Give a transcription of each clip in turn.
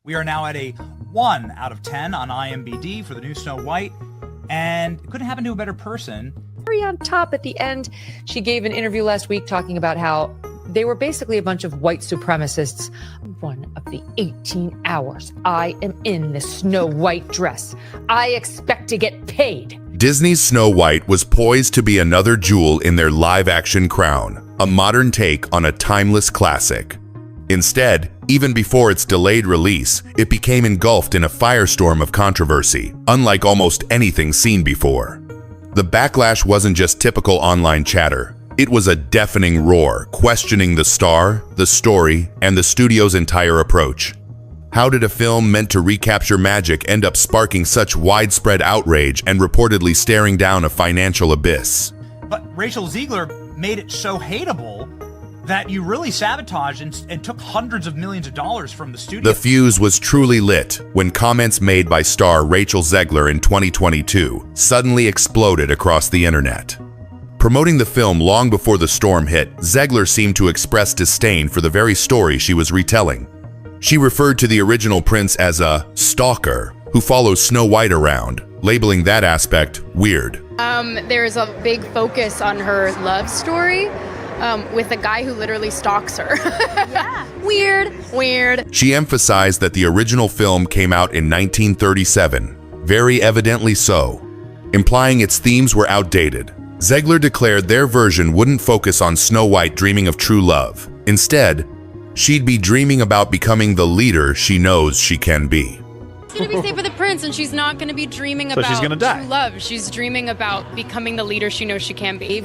We are now at a 1 out of 10 on IMDb for the new Snow White, and it couldn't happen to a better person. Very on top at the end, she gave an interview last week talking about how they were basically a bunch of white supremacists. One of the 18 hours I am in this Snow White dress, I expect to get paid. Disney's Snow White was poised to be another jewel in their live-action crown, a modern take on a timeless classic. Instead, even before its delayed release, it became engulfed in a firestorm of controversy, unlike almost anything seen before. The backlash wasn't just typical online chatter. It was a deafening roar, questioning the star, the story, and the studio's entire approach. How did a film meant to recapture magic end up sparking such widespread outrage and reportedly staring down a financial abyss? But Rachel Zegler made it so hateable that you really sabotaged and took hundreds of millions of dollars from the studio. The fuse was truly lit when comments made by star Rachel Zegler in 2022 suddenly exploded across the internet. Promoting the film long before the storm hit, Zegler seemed to express disdain for the very story she was retelling. She referred to the original prince as a stalker who follows Snow White around, labeling that aspect weird. There's a big focus on her love story with a guy who literally stalks her. Yeah. Weird. She emphasized that the original film came out in 1937, very evidently so, implying its themes were outdated. Zegler declared their version wouldn't focus on Snow White dreaming of true love. Instead, she'd be dreaming about becoming the leader she knows she can be. She's going to be safe with the prince, and she's not going to be dreaming about she's gonna die. true love. She's dreaming about becoming the leader she knows she can be.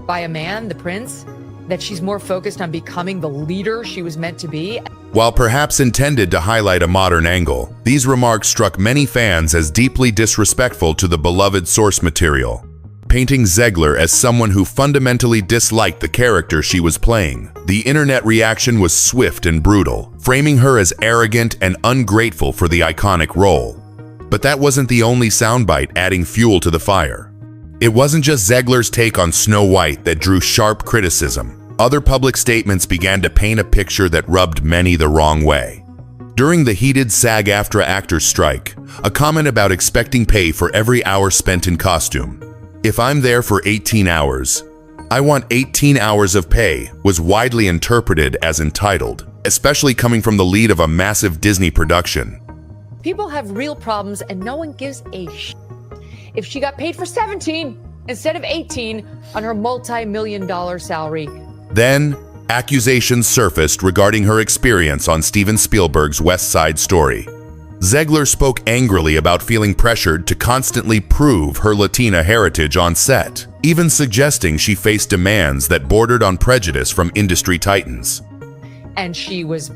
By a man, the prince, that she's more focused on becoming the leader she was meant to be. While perhaps intended to highlight a modern angle, these remarks struck many fans as deeply disrespectful to the beloved source material, painting Zegler as someone who fundamentally disliked the character she was playing. The internet reaction was swift and brutal, framing her as arrogant and ungrateful for the iconic role. But that wasn't the only soundbite adding fuel to the fire. It wasn't just Zegler's take on Snow White that drew sharp criticism. Other public statements began to paint a picture that rubbed many the wrong way. During the heated SAG-AFTRA actors' strike, a comment about expecting pay for every hour spent in costume. "If I'm there for 18 hours, I want 18 hours of pay," was widely interpreted as entitled, especially coming from the lead of a massive Disney production. People have real problems and no one gives a shit if she got paid for 17 instead of 18 on her multi-million-dollar salary. Then, accusations surfaced regarding her experience on Steven Spielberg's West Side Story. Zegler spoke angrily about feeling pressured to constantly prove her Latina heritage on set, even suggesting she faced demands that bordered on prejudice from industry titans. And she was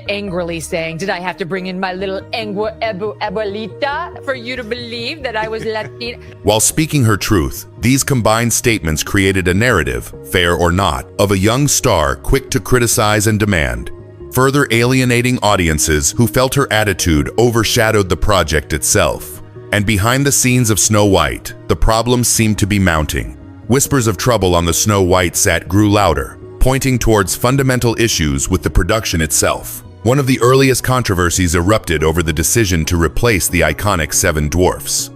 angrily saying, "Did I have to bring in my little abuelita for you to believe that I was Latina?" While speaking her truth, these combined statements created a narrative, fair or not, of a young star quick to criticize and demand, further alienating audiences who felt her attitude overshadowed the project itself. And behind the scenes of Snow White, the problems seemed to be mounting. Whispers of trouble on the Snow White set grew louder, pointing towards fundamental issues with the production itself. One of the earliest controversies erupted over the decision to replace the iconic Seven Dwarfs.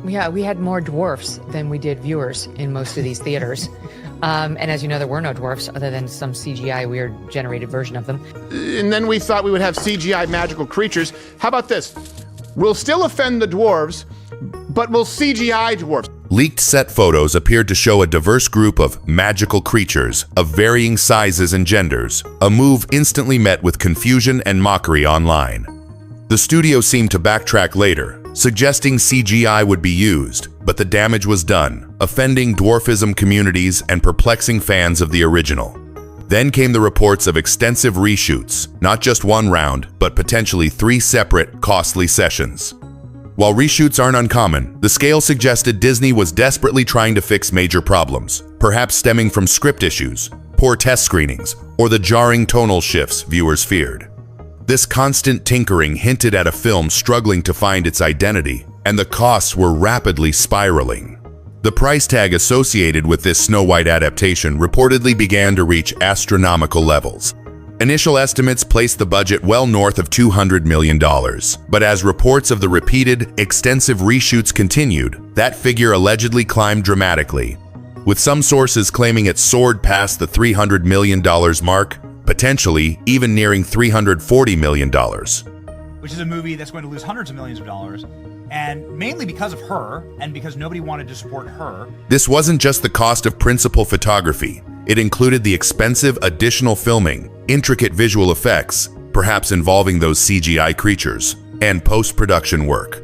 Yeah, we had more dwarfs than we did viewers in most of these theaters. And as you know, there were no dwarfs other than some CGI weird generated version of them. And then we thought we would have CGI magical creatures. How about this? We'll still offend the dwarves, but we'll CGI dwarves. Leaked set photos appeared to show a diverse group of magical creatures of varying sizes and genders, a move instantly met with confusion and mockery online. The studio seemed to backtrack later, suggesting CGI would be used, but the damage was done, offending dwarfism communities and perplexing fans of the original. Then came the reports of extensive reshoots, not just one round, but potentially 3 separate, costly sessions. While reshoots aren't uncommon, the scale suggested Disney was desperately trying to fix major problems, perhaps stemming from script issues, poor test screenings, or the jarring tonal shifts viewers feared. This constant tinkering hinted at a film struggling to find its identity, and the costs were rapidly spiraling. The price tag associated with this Snow White adaptation reportedly began to reach astronomical levels. Initial estimates placed the budget well north of $200 million, but as reports of the repeated, extensive reshoots continued, that figure allegedly climbed dramatically, with some sources claiming it soared past the $300 million mark, potentially even nearing $340 million. Which is a movie that's going to lose hundreds of millions of dollars, and mainly because of her, and because nobody wanted to support her. This wasn't just the cost of principal photography. It included the expensive additional filming, intricate visual effects, perhaps involving those CGI creatures, and post-production work.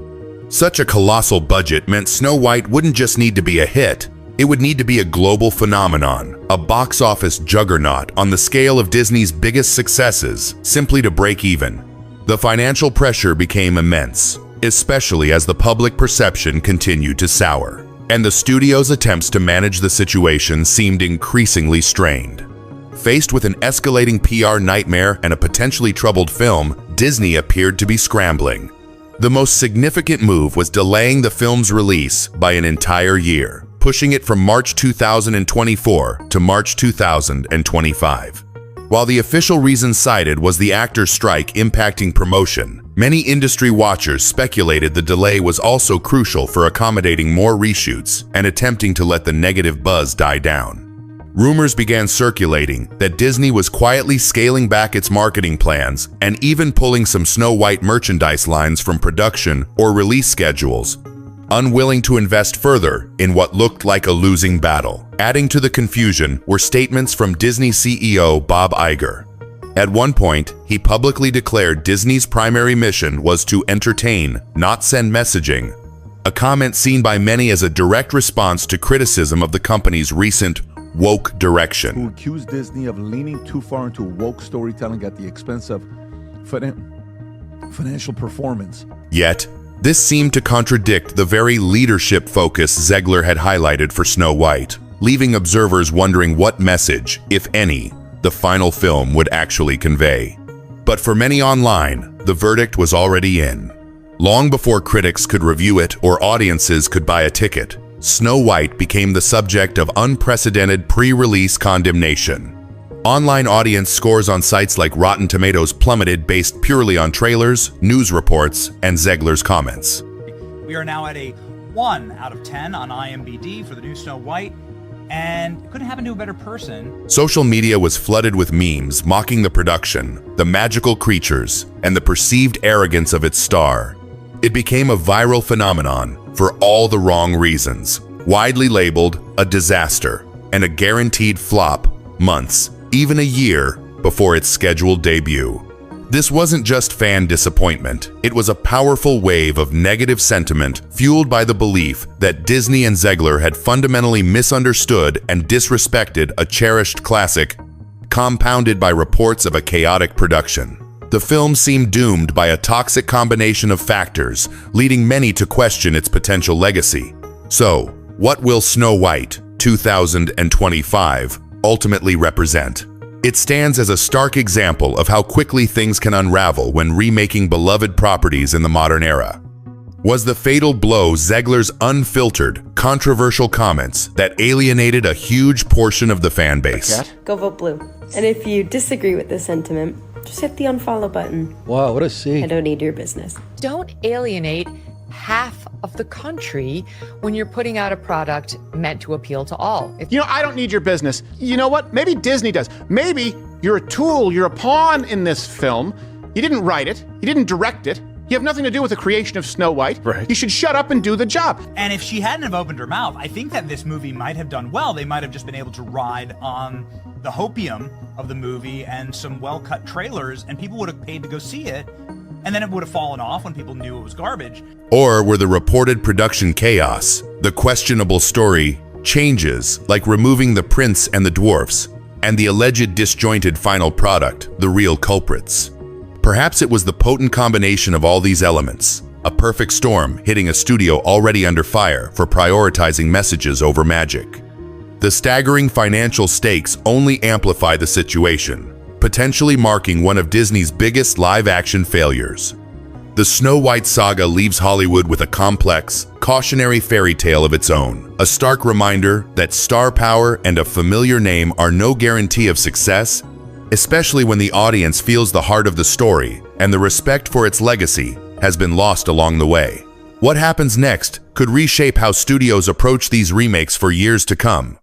Such a colossal budget meant Snow White wouldn't just need to be a hit, it would need to be a global phenomenon, a box office juggernaut on the scale of Disney's biggest successes, simply to break even. The financial pressure became immense, especially as the public perception continued to sour, and the studio's attempts to manage the situation seemed increasingly strained. Faced with an escalating PR nightmare and a potentially troubled film, Disney appeared to be scrambling. The most significant move was delaying the film's release by an entire year, pushing it from March 2024 to March 2025. While the official reason cited was the actors' strike impacting promotion, many industry watchers speculated the delay was also crucial for accommodating more reshoots and attempting to let the negative buzz die down. Rumors began circulating that Disney was quietly scaling back its marketing plans and even pulling some Snow White merchandise lines from production or release schedules, unwilling to invest further in what looked like a losing battle. Adding to the confusion were statements from Disney CEO Bob Iger. At one point, he publicly declared Disney's primary mission was to entertain, not send messaging, a comment seen by many as a direct response to criticism of the company's recent woke direction. Who accused Disney of leaning too far into woke storytelling at the expense of financial performance. Yet, this seemed to contradict the very leadership focus Zegler had highlighted for Snow White, leaving observers wondering what message, if any, the final film would actually convey. But for many online, the verdict was already in. Long before critics could review it or audiences could buy a ticket, Snow White became the subject of unprecedented pre-release condemnation. Online audience scores on sites like Rotten Tomatoes plummeted based purely on trailers, news reports, and Zegler's comments. We are now at a 1 out of 10 on IMDb for the new Snow White, and it couldn't happen to a better person. Social media was flooded with memes mocking the production, the magical creatures, and the perceived arrogance of its star. It became a viral phenomenon for all the wrong reasons, widely labeled a disaster and a guaranteed flop months, even a year, before its scheduled debut. This wasn't just fan disappointment, it was a powerful wave of negative sentiment fueled by the belief that Disney and Zegler had fundamentally misunderstood and disrespected a cherished classic, compounded by reports of a chaotic production. The film seemed doomed by a toxic combination of factors, leading many to question its potential legacy. So, what will Snow White 2025 ultimately represent? It stands as a stark example of how quickly things can unravel when remaking beloved properties in the modern era. Was the fatal blow Zegler's unfiltered, controversial comments that alienated a huge portion of the fan base? Go vote blue. And if you disagree with this sentiment, just hit the unfollow button. Wow, what a scene. I don't need your business. Don't alienate half of the country when you're putting out a product meant to appeal to all. I don't need your business. You know what? Maybe Disney does. Maybe you're a tool, you're a pawn in this film. You didn't write it, you didn't direct it. You have nothing to do with the creation of Snow White. Right. You should shut up and do the job. And if she hadn't have opened her mouth, I think that this movie might have done well. They might have just been able to ride on the hopium of the movie and some well-cut trailers, and people would have paid to go see it, and then it would have fallen off when people knew it was garbage. Or were the reported production chaos, the questionable story, changes like removing the prince and the dwarfs, and the alleged disjointed final product the real culprits? Perhaps it was the potent combination of all these elements, a perfect storm hitting a studio already under fire for prioritizing messages over magic. The staggering financial stakes only amplify the situation, potentially marking one of Disney's biggest live-action failures. The Snow White saga leaves Hollywood with a complex, cautionary fairy tale of its own, a stark reminder that star power and a familiar name are no guarantee of success, especially when the audience feels the heart of the story and the respect for its legacy has been lost along the way. What happens next could reshape how studios approach these remakes for years to come.